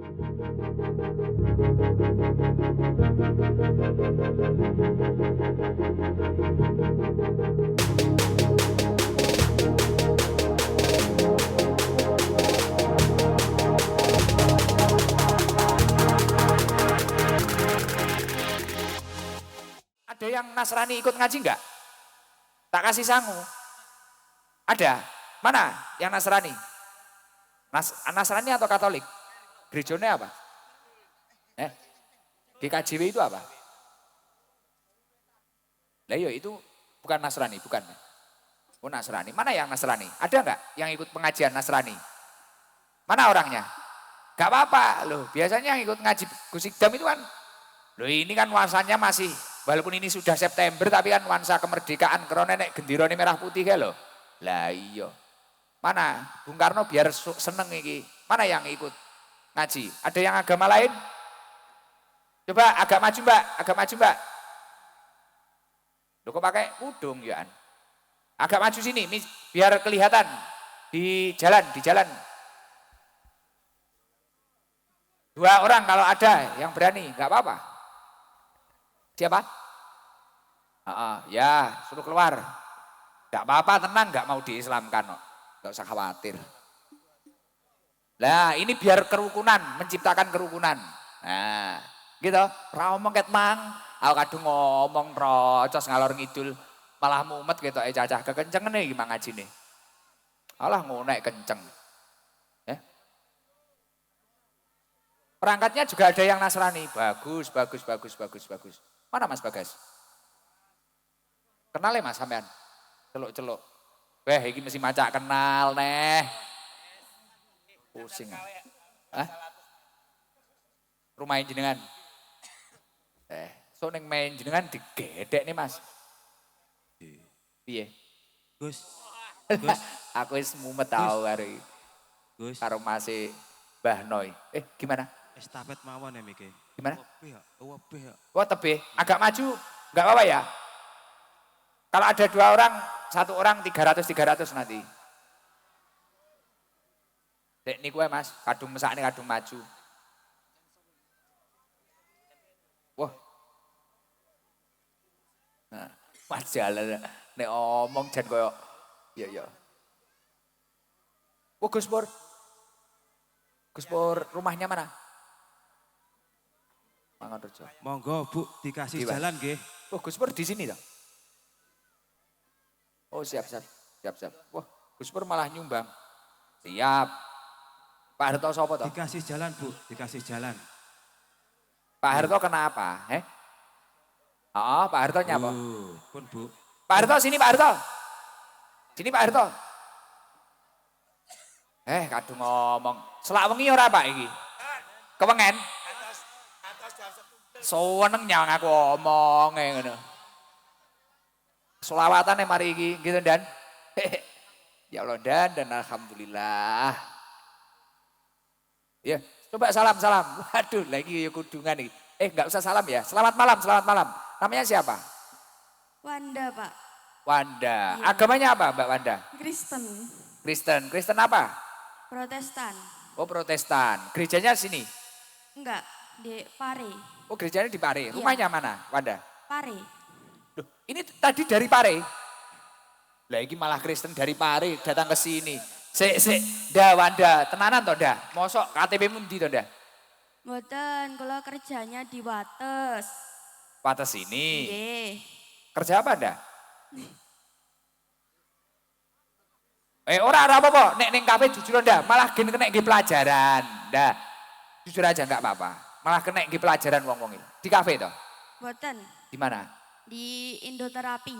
Ada yang Nasrani ikut ngaji enggak? Tak kasih sangu. Ada? Mana yang Nasrani? Nasrani atau Katolik? Gerejanya apa? GKJW itu apa? Lah iya itu bukan Nasrani, bukan. Oh Nasrani, mana yang Nasrani? Ada enggak yang ikut pengajian Nasrani? Mana orangnya? Gak apa-apa loh, biasanya yang ikut ngaji Gusikdam itu kan, loh ini kan nuansanya masih, walaupun ini sudah September tapi kan nuansa kemerdekaan, karena nenek gendirone merah putih kan loh. Lah iya, mana Bung Karno biar seneng iki, mana yang ikut ngaji? Ada yang agama lain? Coba agak maju mbak, agak maju mbak. Loh kok pakai udung ya? Agak maju sini, biar kelihatan di jalan, di jalan. 2 orang kalau ada yang berani, nggak apa-apa. Siapa? Ya, suruh keluar. Nggak apa-apa, tenang, nggak mau diislamkan, nggak usah khawatir. Lah, ini biar kerukunan, menciptakan kerukunan. Nah, gitu. Ra omong ket mang, aku kadung ngomong rocos ngalor ngidul, malah mumet gitu cacah kekencengan nih gimana ngajine. Alah ngonek kenceng. Perangkatnya juga ada yang Nasrani. Bagus, bagus, bagus, bagus, bagus. Mana Mas Bagas? Kenal ya Mas sampean? Celuk-celuk. Weh, ini mesti macak kenal neh. Pusing. Hah? Rumah jenengan. So neng main jenengan digedek nih Mas. Piye? Gus. Gus. Aku wis mumet tau hari. Gus. Karo masih Mbah Noy. Gimana? Estafet mawon ya Miki. Gimana? Wabeh ya. Wah tebih, agak maju, nggak apa-apa ya. Kalau ada 2 orang, 1 orang 300 nanti. Dek niku Mas, kadung mesakne kadung maju. Wah. Nah, Mas jalan nek omong jan koyo ya. Wah Gus Pur. Gus Pur rumahnya mana? Manganrejo. Monggo Bu dikasih jalan nggih. Oh Gus Pur di sini toh. Oh siap. Wah Gus Pur malah nyumbang. Siap. Pak Harto sapa toh? Dikasih jalan Bu, dikasih jalan. Pak Harto kenapa? Pak Harto nyapa? Pun Bu. Pak Harto sini Pak Harto. Sini Pak Harto. Kadung ngomong. Selak wengi ora Pak iki? Kewengen? Seneng nyang aku omong ngono. Selawatan mari iki gitu Dan. Ya Allah Dan alhamdulillah. Ya, coba salam. Waduh, lagi kudungan nih. Enggak usah salam ya. Selamat malam. Namanya siapa? Wanda, Pak. Wanda. Iya. Agamanya apa, Mbak Wanda? Kristen. Kristen apa? Protestan. Oh, Protestan. Gerejanya sini. Enggak, di Pare. Oh, gerejanya di Pare. Iya. Rumahnya mana, Wanda? Pare. Loh, ini tadi dari Pare. Lah ini malah Kristen dari Pare datang ke sini. Dah Wanda, tenanan toh dah. Mosok KTP mundi toh dah. Mboten, kula kerjanya di Wates. Wates ini. Nggih. Kerja apa dah? Ora apa-apa, nek ning kafe jujur ndak, malah kena nggih pelajaran. Ndak. Jujur aja enggak apa-apa. Malah kena nggih pelajaran wong-wong iki. Di kafe toh? Mboten, Di mana? di Indoterapi.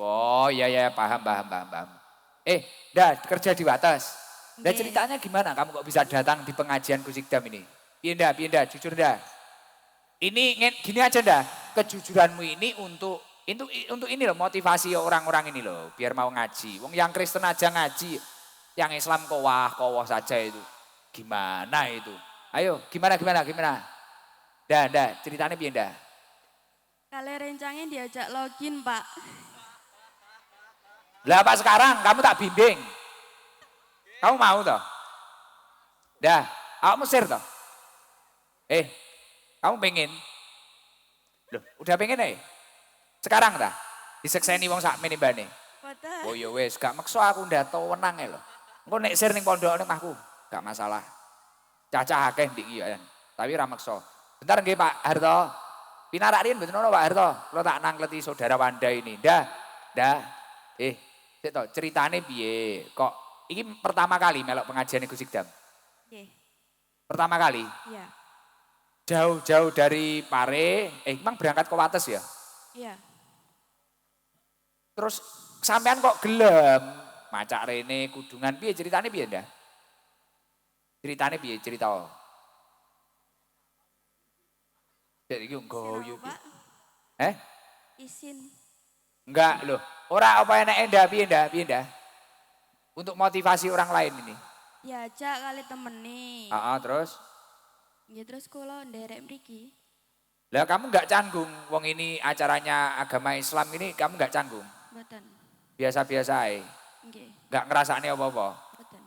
Oh, iya paham. Dah kerja di Wates. Dah Nggih. ceritanya gimana kamu kok bisa datang di pengajian Gusikdam ini? Piye ndak, jujur dah. Ini gini aja dah, kejujuranmu ini untuk ini loh, motivasi orang-orang ini loh, biar mau ngaji. Wong yang Kristen aja ngaji, yang Islam kowah saja itu. Gimana itu? Ayo, gimana? Dah, ceritanya piye dah? Kali rencangnya diajak login, Pak. Lah Pak sekarang kamu tak bimbing. Kamu mau toh? Dah, Awak Mesir toh? Kamu pengen? Loh, udah pengen ya? Sekarang dah? Disekseni wong sak mene mbane. Boten. Oh ya wis, gak maksa aku ndak tau wenang lho. Engko nek sir ning pondok ning omahku, gak masalah. Cacah akeh ndik iki ya. Tapi ra maksa. Bentar nggih Pak Harto. Pinarak riyen mboten ono Pak Harto. Kula tak nangkleti saudara Wanda ini. Dah. Sik to, ceritane piye? Kok iki pertama kali melok pengajian Gus Sikdam? Nggih. Pertama kali? Iya. Jauh-jauh dari Pare, emang berangkat ke Wates ya? Iya. Terus sampean kok gelem? Macak rene kudungan piye ceritane piye ndah? Ceritane piye cerita? Jadi iki Isin nggoyo. aku, Pak. Isin. Isin. Enggak loh. Ora apa enake ndah piye ndah? Untuk motivasi orang lain ini. Diajak kali temeni. Terus? Ya terus kula nderek mriki. Lah kamu enggak canggung, wong ini acaranya agama Islam ini kamu enggak canggung? Boten. Biasa-biasa ae. Nggih. Enggak ngerasakne apa-apa. Boten.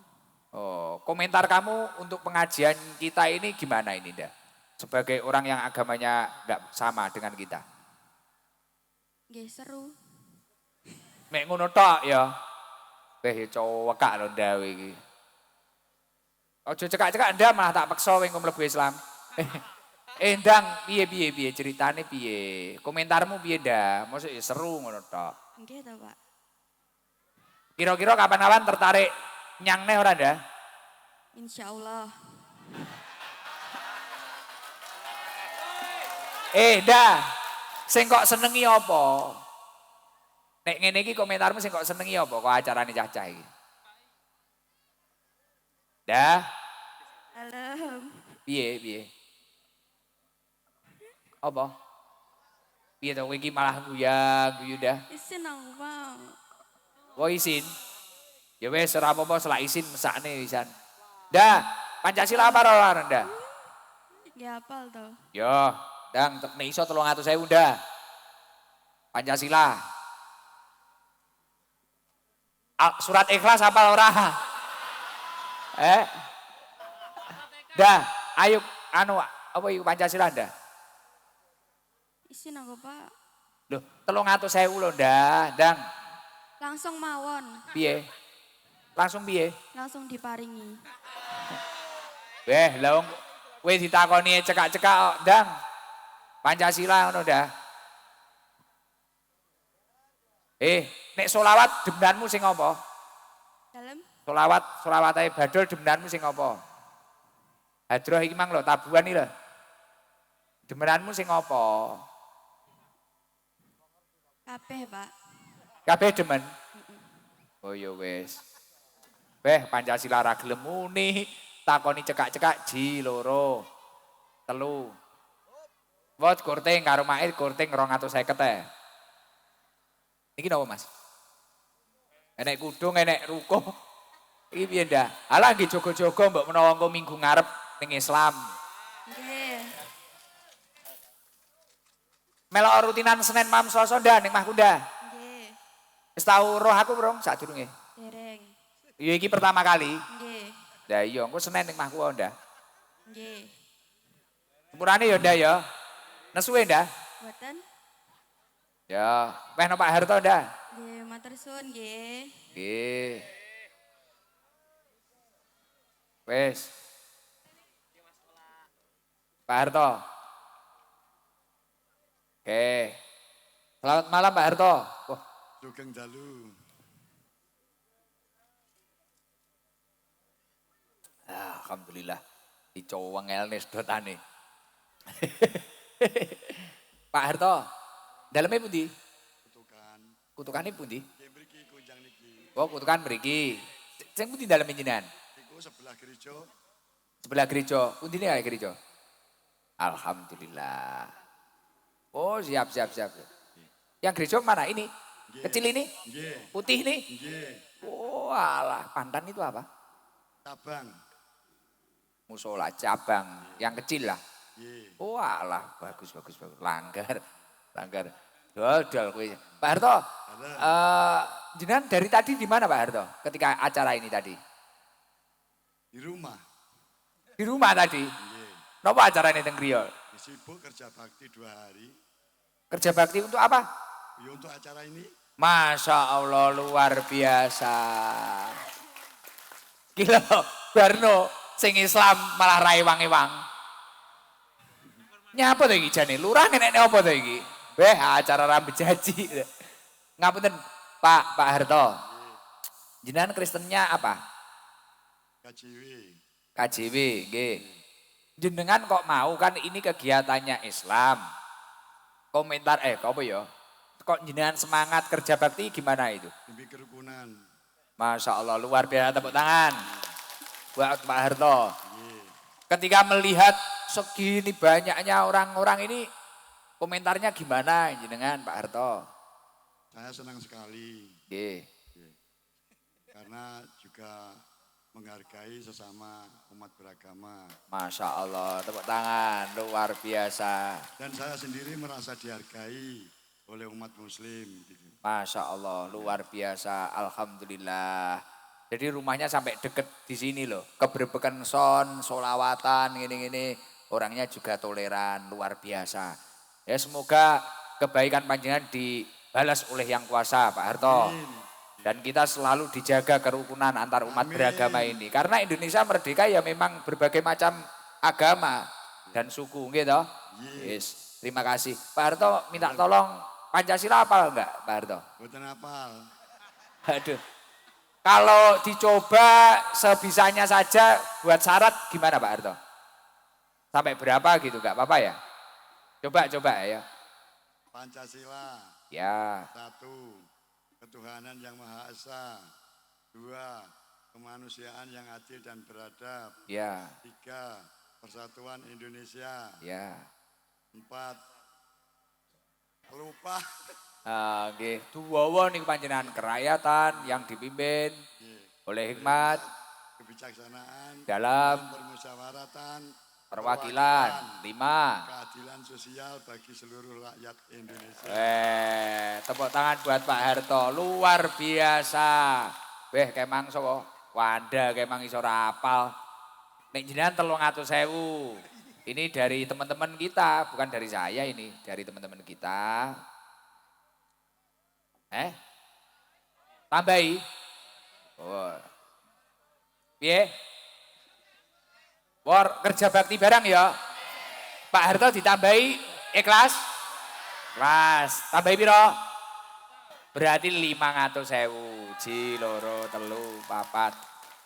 Oh, komentar kamu untuk pengajian kita ini gimana ini, Nda? Sebagai orang yang agamanya enggak sama dengan kita. Nggih seru. Mek ngono tok ya. Weh cowok kak lho ndawe iki. Ojo cekak-cekak ndak malah tak peksa kowe mlebu Islam. Ndang piye ceritane piye? Komentarmu piye ndak? Mosok ya seru ngono tok. Nggih to, Pak. Kira-kira kapan-kapan tertarik nyang neh ora ndak? Insyaallah. Ndak. Sing kok senengi apa? Nek ngene iki komentarmu sing kok senengi apa kok acarane cacah iki? Dah, Alam. piye? Apa? Piye to kowe iki malah guyu dah. Isin aku, Pak. Wo isin. Ya wis ora apa-apa selak isin mesakne wisan. Dah, Pancasila apa ora Nda? Nggih hafal to. Yo, Dang nek iso 300.000 dah. Pancasila. Surat Ikhlas apa ora? Dah, ayo apa iku Pancasila ndah? Isin aku, Pak. Loh, 300.000 lho ndah, Dang. Langsung mawon. Piye? Langsung piye? Langsung diparingi. Lah wong kowe ditakoni cekak-cekak kok, Dang. Pancasila ngono dah. Nek solawat demenanmu sing apa? Dalem. Solawat ae badol demenanmu sing apa? Hadroh iki mang lho tabuhan iki lho. Demenanmu sing apa? Kabeh, Pak. Kabeh demen. Oh ya wis. Pancasila ra gelem muni, takoni cekak-cekak ji loro. 3. Wot korting karo mair korting 250 Iki napa Mas? Enek kudung, enek ruko. Iki piye ndah? Alah nggih jogo-jogo mbok menawa engko minggu ngarep ning Islam. Nggih. Melok rutinan Senin Mam Selasa ndah ning Mahku ndah. Nggih. Wis tau roh aku brong sadurunge. Dereng. Iya iki pertama kali. Nggih. Lah iya engko Senin ning Mahku ndah. Nggih. Sepurane ya ndah ya. Nesuwe ndah. Boten. Ya, weh no Pak Harto ndah. Nggih, matur suwun nggih. Nggih. Wes. Pak Harto. Oke. Selamat malam Pak Harto. Wah, Sugeng dalu. alhamdulillah. Dicowengel nih sedotane. Pak Harto, dalamnya pundi? Kutukan. Kutukane pundi? Nggih mriki kunjang niki. Oh, kutukan mriki. Sing pundi dalem jenengan? Niku sebelah gereja. Sebelah gereja. Pundine kae gereja? Alhamdulillah. Oh, siap. Yang gereja mana ini? Nggih. Kecil ini? Nggih. Putih ini? Nggih. Oh, alah, pandan itu apa? Tabang. Musola cabang, yang kecil lah. Nggih. Oh, alah, bagus. Langgar. Dol kowe. Pak Harto, jenengan dari tadi di mana Pak Harto? Ketika acara ini tadi? Di rumah. Di rumah tadi. Nggih. Napa acarane teng griya? Sibuk kerja bakti 2 hari. Kerja bakti untuk apa? Ya untuk acara ini. Masya Allah luar biasa. Gila, Barno sing Islam malah raiwang-iwang. Nyapa to iki jane? Lurah nenekne apa to iki? Beh, acara rambut jaji. Ngapunten, Pak Harto. Jenengan Kristennya apa? KJW. KJW, nggih. Jenengan kok mau kan ini kegiatannya Islam. Komentar apa ya? Kok jenengan semangat kerja bakti gimana itu? Demi kerukunan. Masya Allah luar biasa, tepuk tangan buat Pak Harto. Nggih. Ketika melihat segini banyaknya orang-orang ini, komentarnya gimana jenengan Pak Harto? Saya senang sekali Nggih. karena juga menghargai sesama umat beragama. Masya Allah, tepuk tangan luar biasa. Dan saya sendiri merasa dihargai oleh umat muslim. Gitu. Masya Allah luar biasa, alhamdulillah. Jadi rumahnya sampai deket di sini loh, keberbekan son, solawatan, gini-gini. Orangnya juga toleran, luar biasa. Ya semoga kebaikan panjenengan dibalas oleh Yang Kuasa, Pak Harto. Dan kita selalu dijaga kerukunan antar umat beragama ini. Karena Indonesia merdeka ya memang berbagai macam agama dan suku, gitu. Yes, terima kasih. Pak Harto minta tolong Pancasila apal enggak, Pak Harto? Boten apal. Aduh. Kalau dicoba sebisanya saja buat syarat gimana Pak Harto? Sampai berapa gitu, enggak apa-apa ya? Coba ya. Pancasila. Ya, 1. Ketuhanan yang Maha Esa. 2. Kemanusiaan yang adil dan beradab. ya, 3. Persatuan Indonesia. ya. 4. Lupa. Nggih, duwawa niku panjenengan kerakyatan yang dipimpin oleh hikmat Kebijaksanaan. dalam Permusyawaratan. perwakilan 5. Keadilan sosial bagi seluruh rakyat Indonesia. Tepuk tangan buat Pak Harto, luar biasa. Beh, kemang sapa? Wanda kemang iso rapal. Nek jenengan 300.000. Ini dari teman-teman kita, bukan dari saya ini, dari teman-teman kita. Tambahi. Oh. Piye? War kerja bakti barang ya. Pak Harto ditambahi ikhlas? Ikhlas. Tambahi piro? Berarti 500.000. Ji, loro, telu, papat,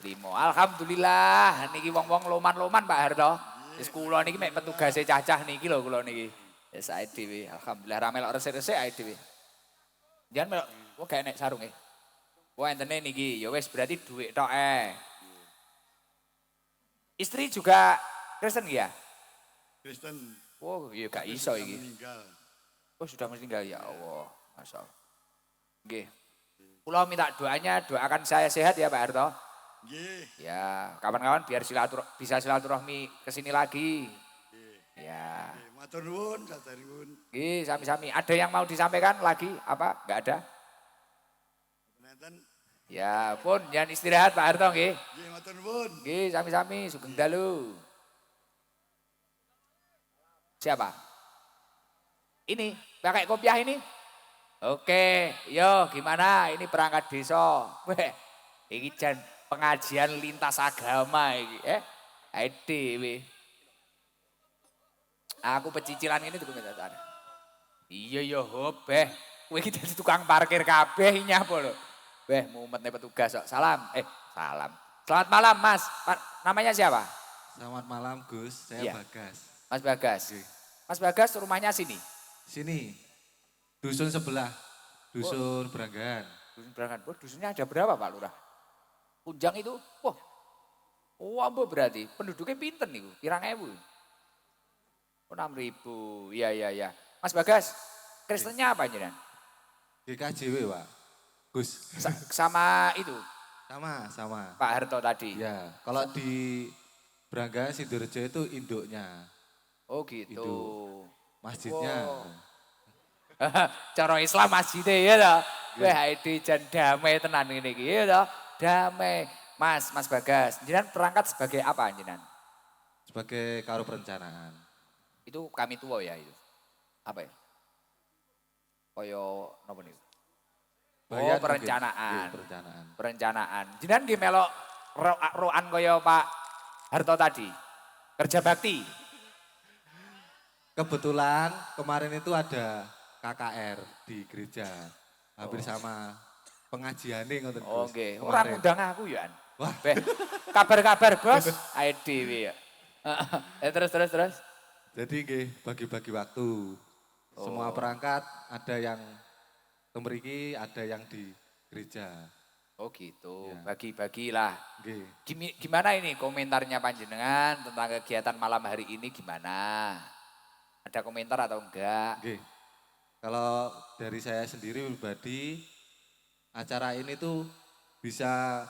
5. Alhamdulillah niki wong-wong loman-loman Pak Harto. Wis kula niki mek petugase cacah niki lho kula niki. Wis ae dhewe. Alhamdulillah ra melok resik-resik ae dhewe. Jangan melok, wah gak enek sarunge. Wah entene niki, ya wis berarti duit tok Istri juga Kristen ya? Kristen. Oh iya gak iso sudah iki. meninggal. Oh sudah meninggal ya Allah. Masya Allah. Nggih. Kula minta doanya, doakan saya sehat ya Pak Harto. Nggih. Ya, kawan-kawan biar bisa silaturahmi ke sini lagi. Ya. Matur nuwun, satur nuwun. Nggih, sami-sami. Ada yang mau disampaikan lagi? Apa? Enggak ada? Penenten. Ya, pun jangan istirahat Pak Harto nggih. Nggih, matur nuwun. Nggih, sami-sami sugeng dalu. Siapa? Ini, pakai kopiah ini? Oke, yo gimana? Ini perangkat desa. Weh, ini jan pengajian lintas agama iki, dhewe. Aku pecicilan ini tuh minta tanya. Iya yo beh, kowe iki dadi tukang parkir kabeh nyapa lho. Beh, mumetne petugas kok. Salam. Salam. Selamat malam, Mas. Namanya siapa? Selamat malam Gus, saya Iya. Bagas. Mas Bagas. Mas Bagas rumahnya sini. Sini, dusun sebelah, dusun Beranggan. Dusun Berangan. Wah, dusunnya ada berapa Pak Lurah? Kunjang itu, wah. Oh, ambo berarti. Penduduknya pinten nih, pirang ewu. Oh, 6.000. Iya. Mas Bagas, Kristennya apa jenengan? GKJW Pak, Gus. Sama itu, Sama. Pak Harto tadi. Ya, kalau di Beranggan Sidorejo itu induknya, Oh gitu. Itu. masjidnya. Wow. Cara Islam masjidnya ya toh. Wah, itu jan damai tenan ini ya toh. Damai. Mas Bagas, jenengan perangkat sebagai apa jenengan? sebagai karo perencanaan. Itu kami tua ya itu. Apa ya? Koyo napa niku? Bayan perencanaan. mungkin. Perencanaan. Perencanaan. Jenengan nggih melok roan kaya Pak Harto tadi. Kerja bakti. Kebetulan kemarin itu ada KKR di gereja. Hampir sama pengajiane ngoten Gus. Oh nggih, ora Kemarin. ngundang aku ya. Wah. Beh, kabar-kabar Bos, ae dhewe ya. Terus. Jadi nggih bagi-bagi waktu. Semua perangkat ada yang tembriki, ada yang di gereja. Oh gitu, Ya. bagi-bagilah. Nggih. Gimana ini komentarnya panjenengan tentang kegiatan malam hari ini gimana? Ada komentar atau enggak? Nggih. Kalau dari saya sendiri pribadi, acara ini tuh bisa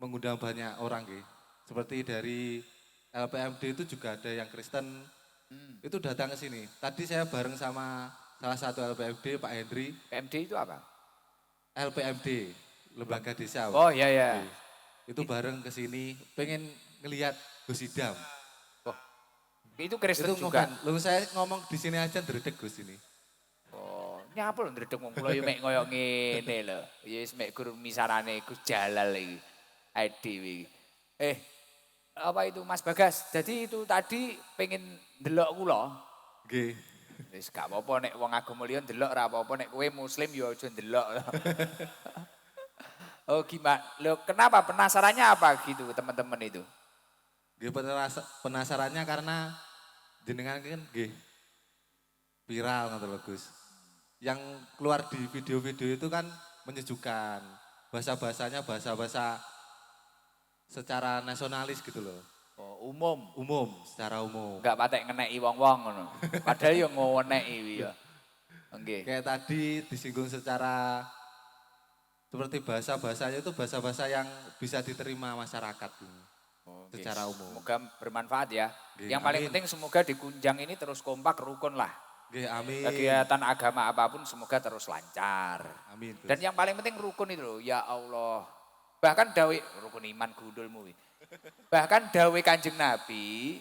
mengundang banyak orang nggih. Seperti dari LPMD itu juga ada yang Kristen, itu datang ke sini. Tadi saya bareng sama salah satu LPMD, Pak Hendri. PMD itu apa? LPMD, Lembaga Desa. Oh iya ya. Itu bareng ke sini, pengen ngelihat Gus Idam. Oh, itu Kristen Itu juga. Lu saya ngomong di sini aja ndredeg Gus ini. Oh, nyapa lho ndredeg wong kula yo mek koyo ngene lho. Ya wis mek guru misarane Gus Jalal iki. Ae dhewe. Apa itu Mas Bagas? Jadi itu tadi pengen ndelok kula. Nggih. Wis gak apa-apa nek wong agama liya ndelok ora apa-apa nek kowe muslim ya aja ndelok. Oh gimana? Loh kenapa penasarannya apa gitu teman-teman itu? Nggih penasarannya karena jenengan kan nggih viral ngoten lho Gus. Yang keluar di video-video itu kan menyejukkan. Bahasa-bahasanya bahasa-bahasa secara nasionalis gitu loh. Oh, umum. Umum, secara umum. Enggak patek ngeneki wong-wong ngono. Padahal ya ngeneki kuwi ya. Nggih. Kayak tadi disinggung secara seperti bahasa-bahasanya itu bahasa-bahasa yang bisa diterima masyarakat gitu. Oke. Secara umum. Semoga bermanfaat ya. Nggih, Yang paling amin. penting semoga di Kunjang ini terus kompak rukun lah. Nggih, amin. Kegiatan agama apapun semoga terus lancar. Amin. Gus. Dan yang paling penting rukun itu loh, ya Allah. Bahkan dawe rukun iman gundulmu. Bahkan dawe Kanjeng Nabi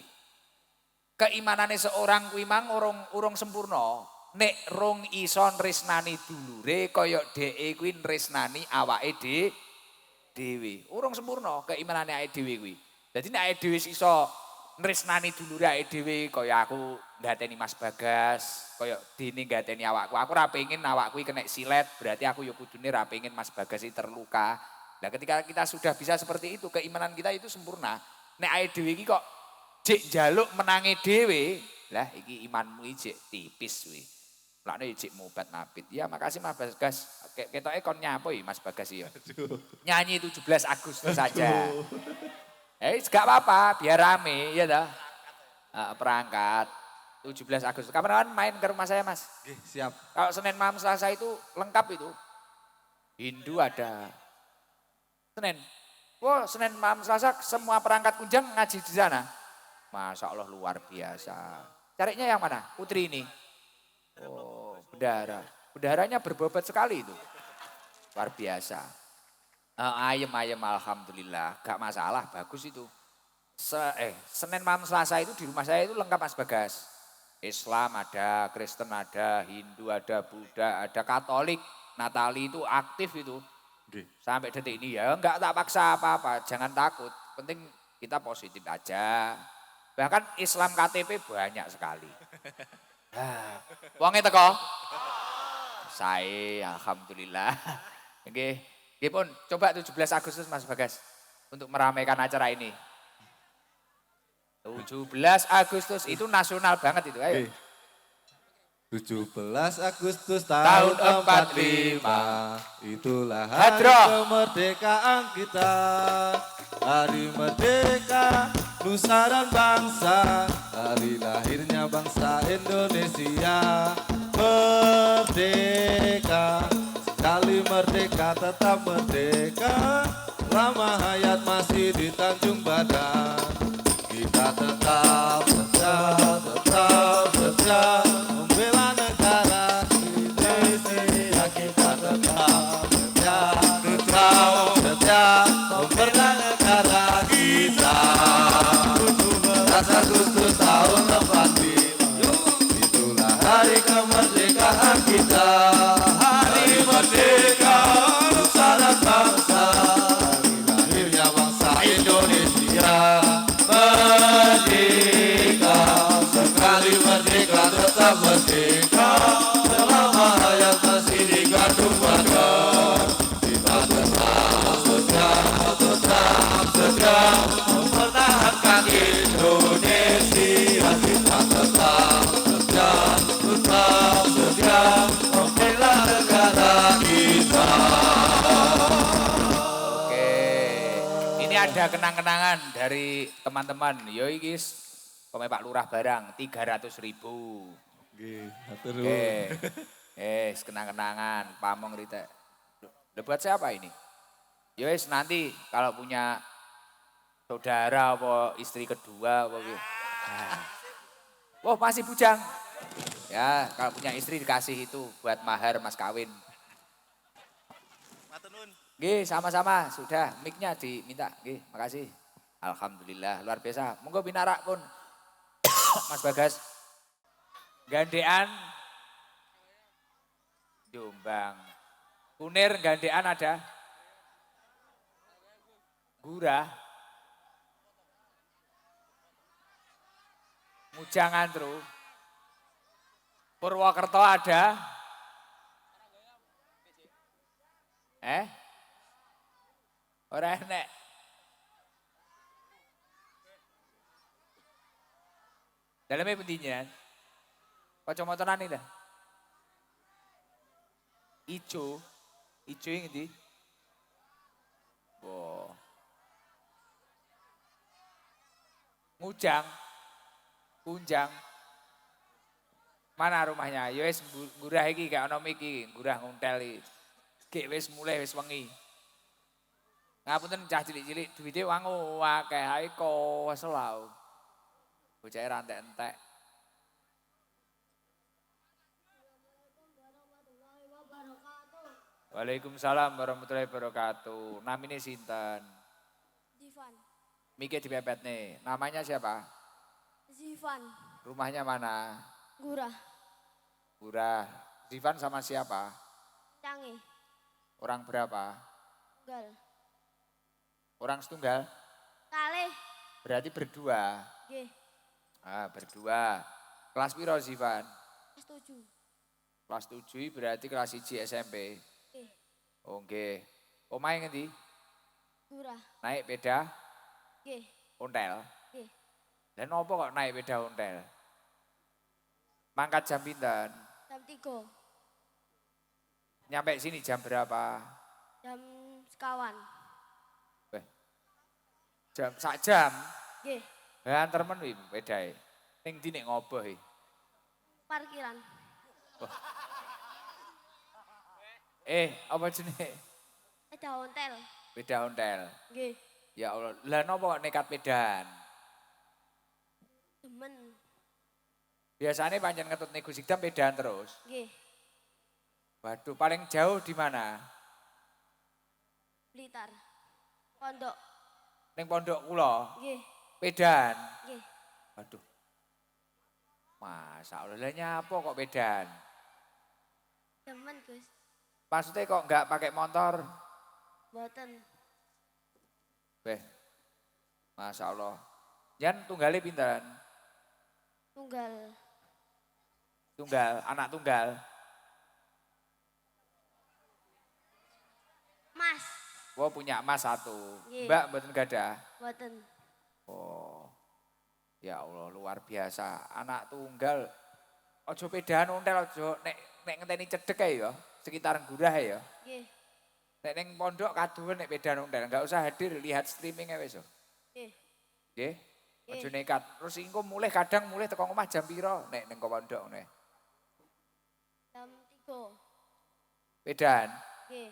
keimanane seorang kuwi mang urung sempurna. Nek rung iso nresnani dulure kaya dheke kuwi nresnani awake dhewe. Urung sempurna keimanane awake dhewe kuwi. Dadi nek awake dhewe iso nresnani dulure awake dhewe kaya aku ngateni Mas Bagas, kaya dene ngateni awakku. Aku ora pengin awakku kena silet, berarti aku ya kudune ora pengin Mas Bagas iki terluka. Nah ketika kita sudah bisa seperti itu, keimanan kita itu sempurna. Nek awake dhewe iki kok jek njaluk menangi dhewe, lah iki imanmu iki jek tipis kuwi. Lakne jek mobat mabit. Ya makasih Mas Bagas. Ketoke kon nyapa ya Mas Bagas ya. Nyanyi 17 Agustus saja. Gak apa-apa, biar rame ya dah. Perangkat 17 Agustus. Kapan-kapan main ke rumah saya Mas. Nggih, siap. Kalau Senin malam Selasa itu lengkap itu. Hindu ada. Senin. Wah, Senin malam Selasa semua perangkat Kunjang ngaji di sana. Masya Allah luar biasa. Carinya yang mana? Putri ini. Oh, bendara. Bendaranya berbobot sekali itu. Luar biasa. Ayem alhamdulillah. Gak masalah, bagus itu. Senin malam Selasa itu di rumah saya itu lengkap Mas Bagas. Islam ada, Kristen ada, Hindu ada, Buddha ada, Katolik. Natali itu aktif itu. Nggih. Sampai detik ini ya enggak tak paksa apa-apa, jangan takut. Penting kita positif aja. Bahkan Islam KTP banyak sekali. Wonge teko? Saya alhamdulillah. Oke, nggih pun coba 17 Agustus Mas Bagas untuk meramaikan acara ini. 17 Agustus itu nasional banget itu, ayo. Nggih. 17 Agustus tahun 45, itulah hari Hadroh. kemerdekaan kita. Hari merdeka, nusa dan bangsa, hari lahirnya bangsa Indonesia. Merdeka, sekali merdeka tetap merdeka, lama hayat masih di Tanjung Badan. Kita tetap setia, membela negara Indonesia. Kita tetap setia, membela negara kita. kenang-kenangan dari teman-teman. Yo iki pome Pak Lurah barang 300.000. Nggih, matur nuwun. Oke. Kenang-kenangan pamong rite. Loh, buat siapa ini? Ya wis nanti kalau punya saudara apa istri kedua apa gitu. Nah. Wah, masih bujang. Ya, kalau punya istri dikasih itu buat mahar mas kawin. Nggih, sama-sama. Sudah, mic-nya diminta. Nggih, makasih. Alhamdulillah, luar biasa. Monggo pinarak pun. Mas Bagas. Gandean. Jombang. Kunir gandean ada. Gurah. Mujangan terus. Purwokerto ada. Ora enek. Dalamnya pentingnya. Kacamataan ini dah. Ijo yang ini. Wow. Ngujang, kunjang. Mana rumahnya? Ya wis gurah iki gak ono iki, gurah nguntel iki. Gek wis mulai wis wengi. Ngapunten cah cilik-cilik duwite wangu akeh ae kok selau. Bocahe rantek-entek. Waalaikumsalam warahmatullahi wabarakatuh. Namine sinten? Zivan. Mike dipepet nih. Namanya siapa? Zivan. Rumahnya mana? Gurah. Gurah. Zivan sama siapa? Canggih. Orang berapa? Gal. Orang setunggal? Kalih. Berarti berdua. Nggih. Berdua. Kelas piro Zivan? Setuju. Kelas 7 berarti kelas 1 SMP. Nggih. Oke. Omahe ngendi? Gurah. Naik beda? Nggih. Ontel. Nggih. Dan apa kok naik beda ontel? Mangkat jam pinten? Jam 3. Nyampe sini jam berapa? Jam sekawan. Sak jam? Nggih. Antar men wi bedae. Ning ndi nek ngoboh iki? Parkiran. Apa jenenge? Ada hotel. Beda ontel. Nggih. Ya Allah, lah napa kok nekat pedan? Demen. Biasanya pancen ngetut nego sikdam pedan terus. Nggih. Waduh, paling jauh di mana? Blitar. Pondok. Ning pondok kula. Nggih. Pedan. Nggih. Waduh. Masa Allah, lah nyapa kok pedan? Demen, Gus. Maksudnya kok enggak pakai motor? Mboten. Masya Allah. Jan tunggale pinten? Tunggal. Tunggal, anak tunggal. Mas. Wah punya emas satu. Nggih. Mbak mboten gadah. Mboten. Oh. Ya Allah luar biasa. Anak tunggal. Ojo pedahan ontel ojo nek ngenteni cedek ae ya. Sekitaran Gurah ya. Nggih. Nek ning pondok kaduwen nek pedahan ontel, enggak usah hadir lihat streaming ae wis. Nggih. Nggih. Ojo nekat. Terus engko mulih kadang mulih teko omah jam piro nek ning pondok ngene. Jam 3. Pedahan. Nggih.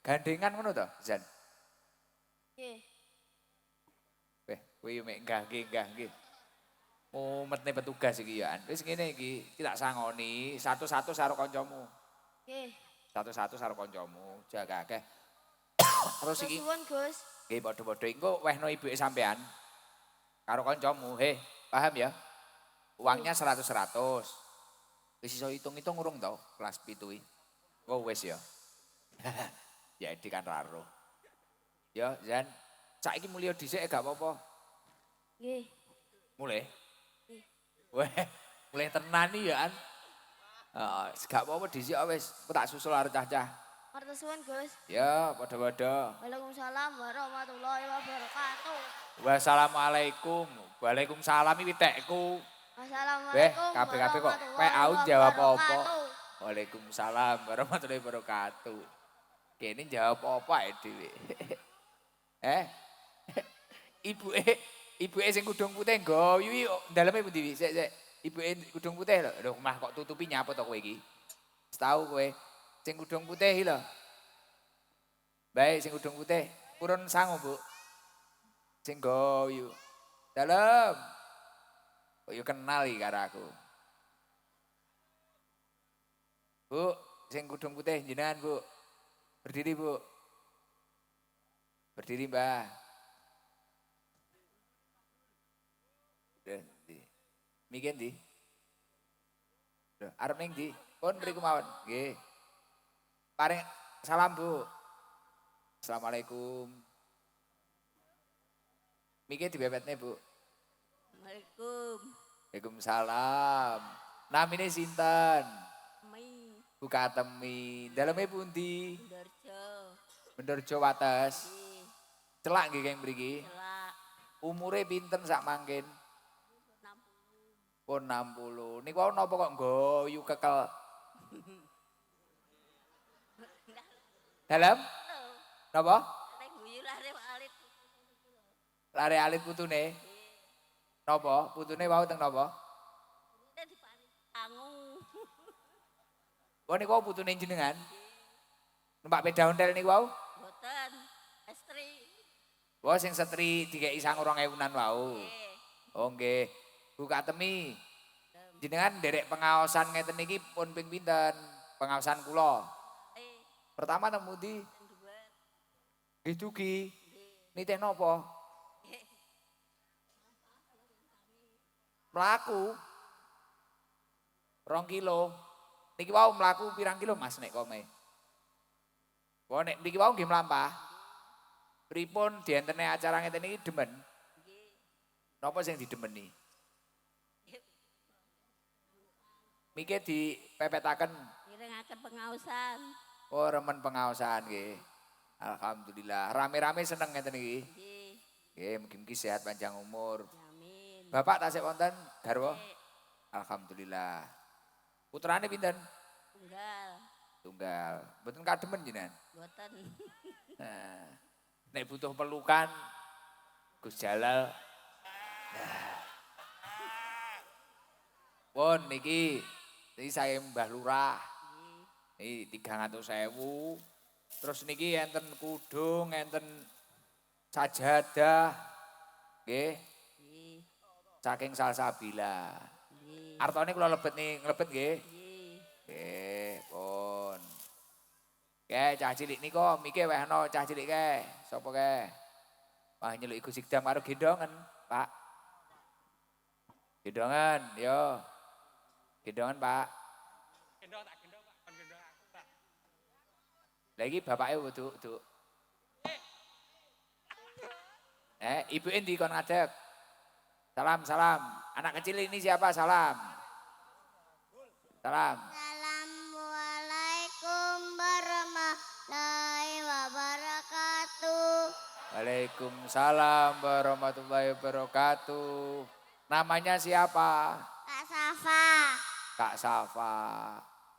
Gandengan ngono to, Zan? Nggih. Kuwi mek nggih. Mumet petugas iki ya. Wis ngene iki, kita sangoni satu-satu karo kancamu. Nggih. Satu-satu karo kancamu, jaga akeh. Terus iki Suwun, Gus. nggih padha-padha engko wehno ibuke sampean karo kancamu. Paham ya? Uangnya 100. Wis iso hitung-hitung urung to kelas 7 iki. Oh wis ya. Ya di kan raro. Ya, Zan, saiki mulya dhisik gak apa-apa. Nggih. Mulai. Nggih. Weh, mulai tenan iki ya kan. Heeh, gak apa-apa dhisik wis, aku tak susul arep cah-cah. Matur suwun, Gus. Ya, padha-padha. Waalaikumsalam warahmatullahi wabarakatuh. Wassalamualaikum. Waalaikumsalam iki tekku. Wassalamualaikum Kabeh-kabeh kok warahmatullahi au jawab apa? wabarakatuh. Waalaikumsalam warahmatullahi wabarakatuh. Kene jawab apa ae dhewe. Eh? Ibuke sing kudung putih nggoyu iki daleme pundi? Sik. Ibuke kudung putih lho. Lho mah kok tutupi nyapa to kowe iki? Setau kowe sing kudung putih iki lho. Baik sing kudung putih, purun sangu, Bu. Sing nggoyu. Dalem. Kok yo kenal iki karo aku. Bu, sing kudung putih jenengan, Bu. Berdiri, Bu. Berdiri, Mbah. Miki ndi? Lho, arep ning ndi? Pun mriku mawon. Nggih. Paring salam, Bu. Assalamualaikum. Miki dibebetne, Bu. Assalamualaikum. Waalaikumsalam. Namine sinten? Mi. Bu Katemi. Daleme pundi? Dorjo. Bendarjo Wates. Nggih. Celak nggih keng mriki. Celak. Umure pinten sak mangkin? 60. Pun 60. Niku wau napa kok nggoyu kekel? Dalam? Napa? Nek guyu lare alit. Lare alit putune. Napa? Putune wau teng napa? Nek diparing angu. Oh niku wau putune jenengan. Numpak peda ontel niku wau? Boten. Estri. Wah sing setri dikeki sangu 2000-an wau. Nggih. Oh nggih. Bu Katemi. Jenengan nderek pengaosan ngeten niki pun ping pinten? Pengaosan kula. Pertama teng pundi? Dhuwur. Nggih dugi. Nitih napa? Mlaku. 2 kilo. Niki wau mlaku pirang kilo Mas nek kome? Wah nek mriki wau nggih mlampah. Pripun dientene acara ngeten iki demen? Nggih. Napa sing didemeni? Miki dipepetaken. Ngiringaken pengaosan. Oh remen pengaosan nggih. Alhamdulillah. Rame-rame seneng ngeten iki. Nggih. Nggih mugi-mugi sehat panjang umur. Amin. Bapak tasik wonten garwa? Nggih. Alhamdulillah. Putrane pinten? Tunggal. Tunggal. Mboten kademen jenengan. Boten. Nah, nek butuh pelukan Gus Jalal. Nah. Pun niki saya Mbah Lurah. Nggih. Niki 300.000. Terus niki enten kudung, enten sajadah. Nggih, Nggih. saking Salsabila. Nggih. Artone kula lebet nglebet nggih. Nggih. Nggih, pun. Kae cah cilik nika miki wehno cah cilik kae. Sapa kae? Wah nyeluk Iku Sikdam karo gendongen, Pak. Gendongen, yo. Gendongen, Pak. Gendong tak gendong Pak, kon gendong aku Pak. Lagi bapake weduk, Duk. Ibu endi kon ngadeg? Salam, salam. Anak kecil ini siapa? Salam. Salam. Assalamualaikum warahmatullahi wabarakatuh. Waalaikumsalam warahmatullahi wabarakatuh. Namanya siapa? Kak Safa, Kak Safa.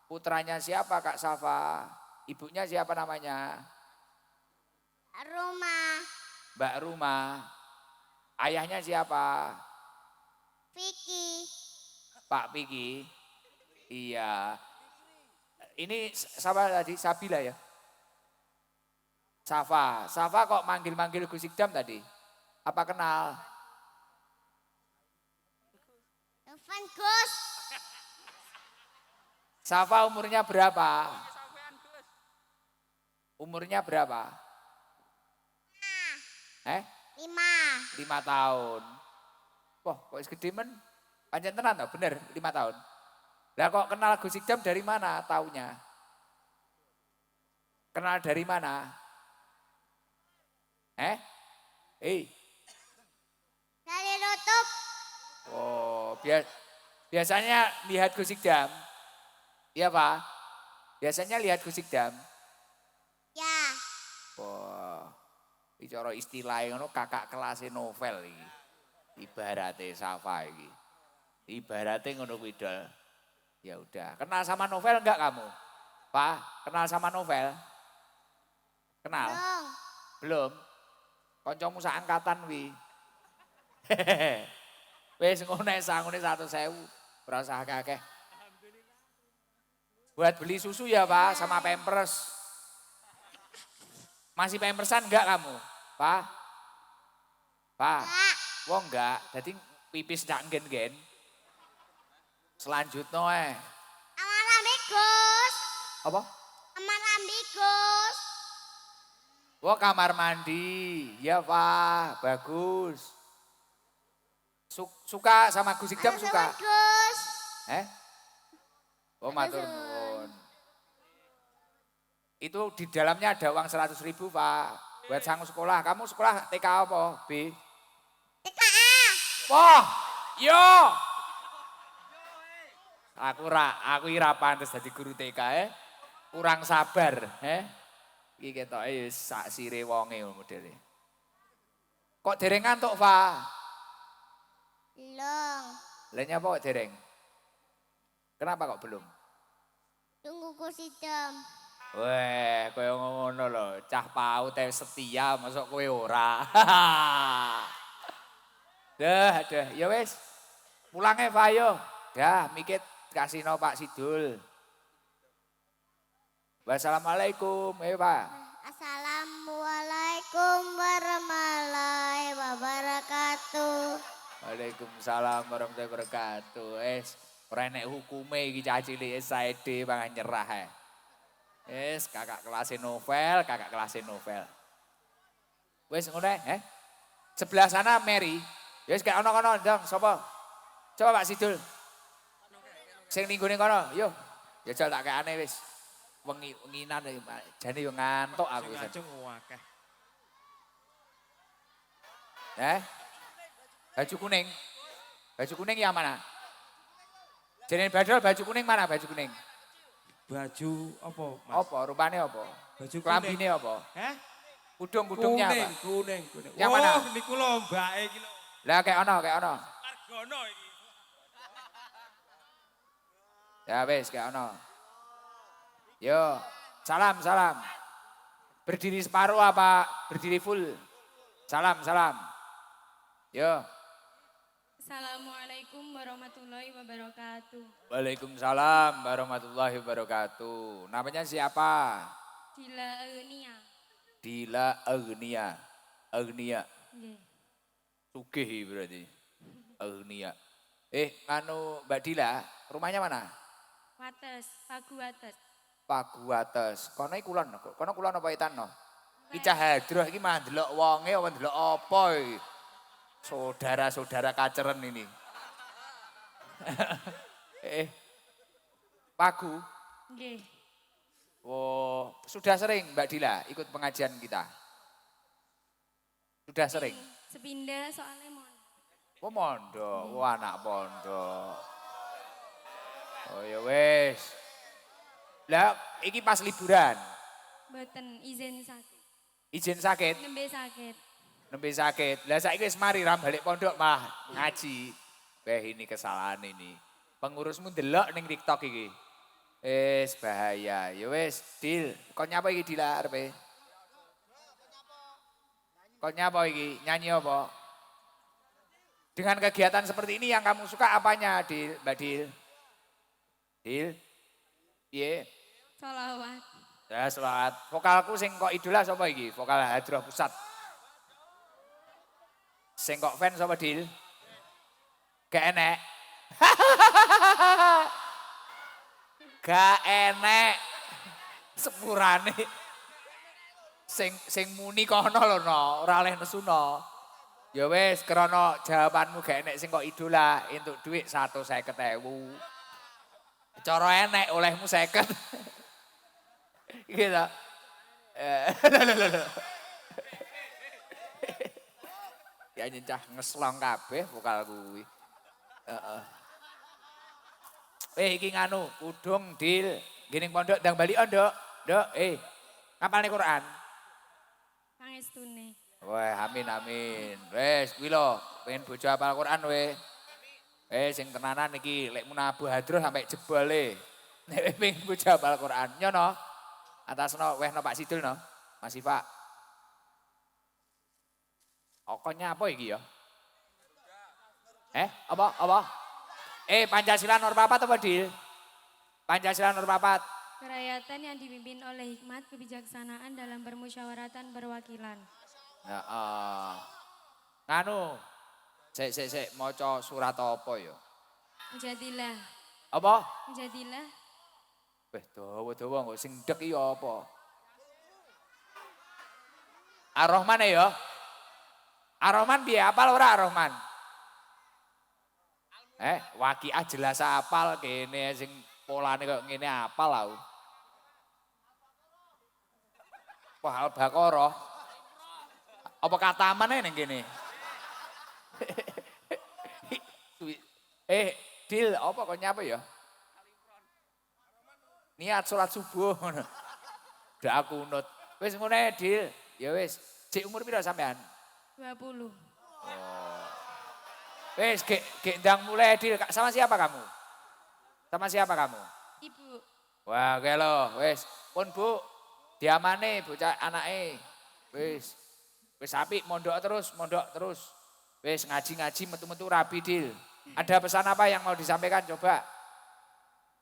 Putranya siapa Kak Safa? Ibunya siapa namanya? rumah Mbak Rumah. Ayahnya siapa? Vicky, Pak Piki. Iya. Ini siapa tadi? Sabila ya? Safa. Safa kok manggil-manggil Gus Sikdam tadi? Apa kenal? Evan Gus, Safa umurnya berapa? Umurnya berapa? 5, 5 tahun. Wah, kok gede men? Panjang tenan toh, bener 5 tahun. Lah kok kenal Gus Sikdam dari mana taunya? Kenal dari mana? dari YouTube, Oh, biasanya lihat Gus Sikdam. Iya, Pak. Biasanya lihat Gus Sikdam. ya, Wah, bicara istilah ngono kakak kelas novel iki. Ibarate Safa iki. Ibarate ngono kuwi Dol. Ya udah, kenal sama novel enggak kamu? Pak, kenal sama novel? Kenal? dong, Belum? Kancamu sak angkatan wi. Wis ngono sangune 100.000. Ora usah akeh-akeh. Buat beli susu ya Pak, sama Pampers. Masih Pampersan enggak kamu? Pak? Pak? Wah enggak, jadi pipis ndak nggen-nggen. Selanjutnya Amar lambe Gus. Apa? Amar lambe Gus. Wah kamar mandi, ya Pak, bagus. Suka sama Gus Ikdam suka? Gus. Oh matur nuwun. Itu di dalamnya ada uang 100.000 Pak. Buat sangu sekolah. Kamu sekolah TK apa? B? TKA. Wah, yo. Aku ira pantes dadi guru TK Kurang sabar, Iki ketoke sak sire wonge modele. Kok dereng ngantuk, Pak? Belum. Lah nyapa kok dereng? Kenapa kok belum? Tunggu Gus Idam. Weh, kaya ngono lho, cah paut setia masuk kowe ora. Dah, ya wis. Pulange Pak yo. Dah, mikir kasino Pak Sidul. Wassalamualaikum, Pak. Assalamualaikum warahmatullahi wabarakatuh. Waalaikumsalam warahmatullahi wabarakatuh. Ora enek hukume iki cah cilik saede pangan nyerah kakak kelas novel. Wis ngono Sebelah sana Mary. Ya wis gak ono kono ndang sapa? Coba Pak Sidul. Sing ning gone kono, yo. Ya jal tak kekane wis. Wenginan jane yo ngantuk aku wis. Baju kuning. Baju kuning yang mana? Jenenge Badrol baju kuning mana baju kuning? Baju apa, Mas? Apa? Rupane apa? Baju kuning. Klambine apa? Kudung-kudungnya apa? Kuning. Yang mana? Oh, niku lho mbake iki lho. Lah kayak ono. Margono iki. Ya wis kayak ono. Yo, salam. Berdiri separuh apa berdiri full? Salam. Yo. Assalamualaikum warahmatullahi wabarakatuh. Waalaikumsalam warahmatullahi wabarakatuh. Namanya siapa? Dila Agnia. Dila Agnia. Nggih. Sugih berarti. Agnia. Mbak Dila, rumahnya mana? Wates, Pagu Wates. Pagu Ates. Kono iki kulon. Kono kulon apa Itano? Iki cah hadroh iki mah ndelok wonge apa ndelok apa iki? Saudara-saudara kaceren ini. Pagu. Nggih. Oh, sudah sering Mbak Dila ikut pengajian kita? Sudah sering? Sepindah soalnya mon. Oh mondok, anak pondok. Oh ya wes. Lah, iki pas liburan. Mboten izin sakit. Izin sakit, Nembe sakit. sakit. Lah saiki wis mari ram balik pondok mah ngaji. Ini kesalahan ini. Pengurusmu delok ning TikTok iki. Bahaya. Ya wis, Dil. Kok nyapa iki Dil arepe? Kok nyapa iki? Nyanyi apa? Dengan kegiatan seperti ini yang kamu suka apanya, Dil? Mbak Dil? Dil? Piye? Sholawat. Ya, selamat. Vokalku sing kok idola sapa iki? Vokal Hadroh Pusat. Sing kok fans sapa, Dil? Gak enek. Gak enek. Sepurane. Sing muni kono lho no, ora oleh nesu no. Ya wis, krana jawabanmu gak enek sing kok idola, entuk dhuwit 150.000. Cara enek olehmu 50. Gitu. Ya nyencah ngeslong kabeh vokal kuwi. Iki nganu, kudung Dil, gining pondok ndang bali ndok. Ndok, ngapalne Quran? Pangestune. Wah, amin. Wes, kuwi lho, pengen bojo hafal Quran we. Sing tenanan iki lek munabuh hadroh sampai jebole. Nek pengen bojo hafal Quran, nyono. Atasno wehno Pak Sidul no. Masih Pak. Pokoknya apa iki ya? Apa? Apa? Pancasila nomor papat apa, Dil? Pancasila nomor papat. Kerakyatan yang dipimpin oleh hikmat kebijaksanaan dalam permusyawaratan perwakilan. Nah, nganu. Sik maca surat apa ya? Jadilah. Apa? Jadilah. Weh, dawa-dawa kok sing ndek iki apa? Ar-Rahman ya? Ar-Rahman piye? Apal ora Ar-Rahman? Waqiah jelas apal kene sing polane kok ngene apal aku. Wah, Al-Baqarah. Apa katamane ning kene? Dil, apa kok nyapa ya? Niat sholat subuh. Udah aku nut. Wis ngono ae, Dil. Ya wis. Cik umur pira sampean? 20. Wis, gek ndang mulai, Dil. Sama siapa kamu? Sama siapa kamu? Ibu. Wah, oke lo. Wis, pun Bu. Diamane bocah anake. Wis. Wis apik mondok terus. Wis ngaji-ngaji metu-metu rapi, Dil. Ada pesan apa yang mau disampaikan coba?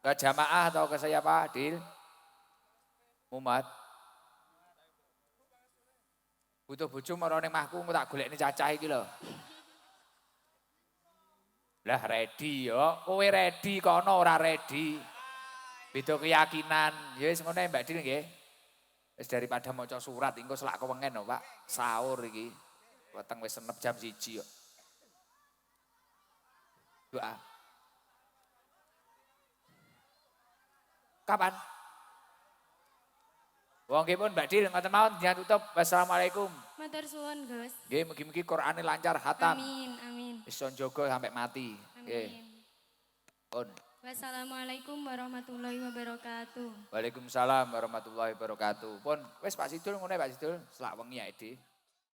Ke jamaah atau ke siapa, Dil? Umat. Butuh bojo marane mahku tak golekne cacah iki lho. Lah ready yo, kowe ready kono ora ready. Beda keyakinan. Ya wis ngono Mbak Dil nggih. Wis daripada maca surat engko selak kewengen lho, Pak. Sahur iki. Weteng wis 6 jam 1 yo. Doa. Kapan? Wong nggih pun Mbak Dil ngoten mawon jangan tutup. Wassalamualaikum. Matur suwun, Gus. Nggih mugi-mugi Qur'ane lancar khatam. Amin. Iso njaga sampai mati. Nggih. Amin. Pun. Wassalamualaikum warahmatullahi wabarakatuh. Waalaikumsalam warahmatullahi wabarakatuh. Pun wis Pak Sidul ngene Pak Sidul, selak wengi ya Edi.